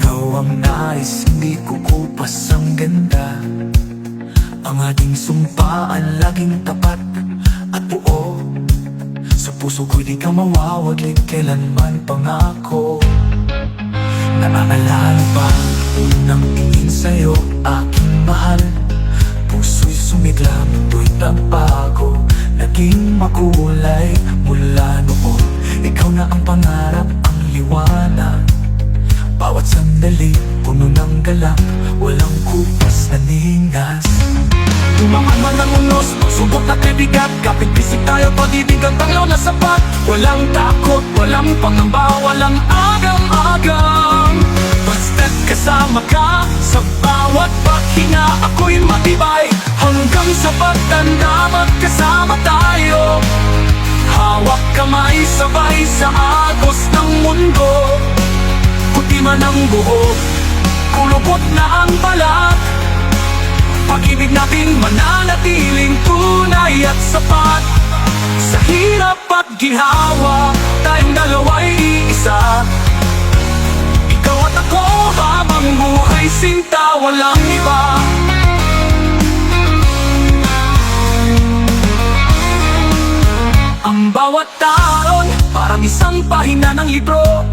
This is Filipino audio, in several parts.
ikaw ang nais, hindi kukupas ang ganda. Ang ating sumpaan laging tapat at buo. Sa puso ko'y di ka mawawaglit kailanman, pangako. Naaalala ba unang tingin sa'yo, aking mahal? Puso'y sumigla, mundo'y nagbago, naging makulay mula noon. Ikaw na ang pangarap, ang liwanag. Bawat sandali, puno ng galak, walang kupas na ningas. Tumangan man ang unos, subok na kaibigat, kapit bisik tayo, pag-ibig ang tanglaw na sapat. Walang takot, walang pangamba, walang agam-agam. Basta't kasama ka, sa bawat paghinga ako'y matibay. Hanggang sa pagtanda, magkasama tayo. Hawak kamay, sabay sa agos ng mundo. Puti man ang buhok, kulubot na ang balat. Pag-ibig natin mananatiling tunay at sapat. Sa hirap at ginhawa, tayong dalawa'y iisa. Ikaw at ako habang buhay sinta, walang iba. Ang bawat taon, parang isang pahina ng libro.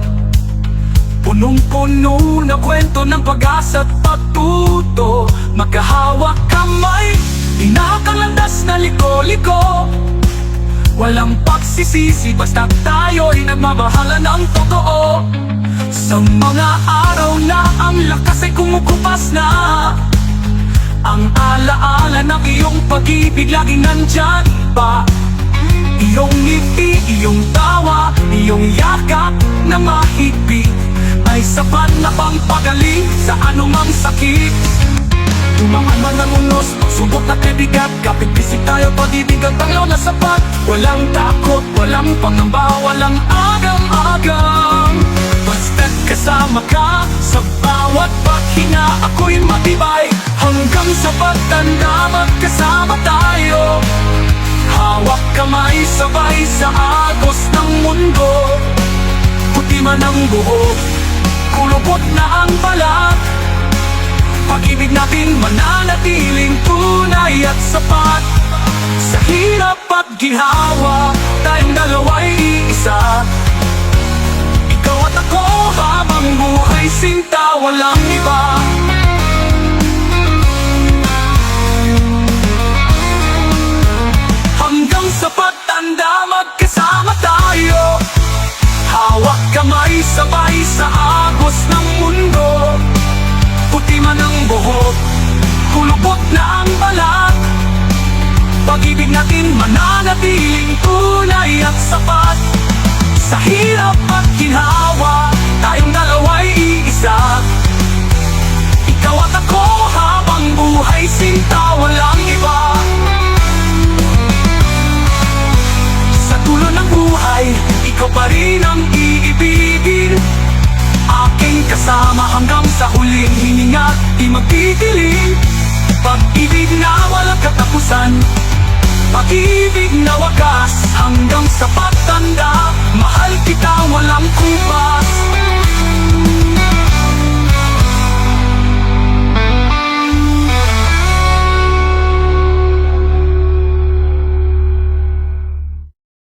Punong-puno na kwento ng pag-asa at pagtuto. Magkahawak kamay, pinakalandas na liko-liko. Walang pagsisisi, basta tayo'y nagmamahala ng totoo. Sa mga araw na ang lakas ay kumukupas na, ang alaala ng iyong pag-ibig laging nandyan pa. Iyong ngiti, iyong tawa, iyong yakap na mahigpit ay sapat na pampagaling sa anumang sakit. Tumangan man ang unos, subok na kaibigat, kapit bisik tayo, pag-ibig ang tanglaw na sapat. Walang takot, walang pangamba, walang agam-agam. Basta't kasama ka, sa bawat paghinga ako'y matibay. Hanggang sa pagtanda, magkasama tayo. Hawak kamay, sabay sa agos ng mundo. Puti man ang buhok, kulubot na ang balat. Pag-ibig natin mananatiling tunay at sapat. Sa hirap at ginhawa, tayong dalawa'y iisa. Ikaw at ako habang buhay sinta, walang iba. Hanggang sa pagtanda, magkasama tayo. Hawak kamay, sabay sa agos ng mundo. Puti man ang buhok, kulubot na ang balat. Pag-ibig natin mananatiling tunay at sapat. Sa hirap at ginhawa, tayong dalawa'y iisa. Ikaw at ako habang buhay sinta, walang iba. Sa dulo ng buhay, ikaw pa rin ang iibigin. Aking kasama hanggang sa huling hininga, di magtitiling. Pag-ibig na walang katapusan, pag-ibig na wagas hanggang sa pagtanda. Mahal kita, walang kupas.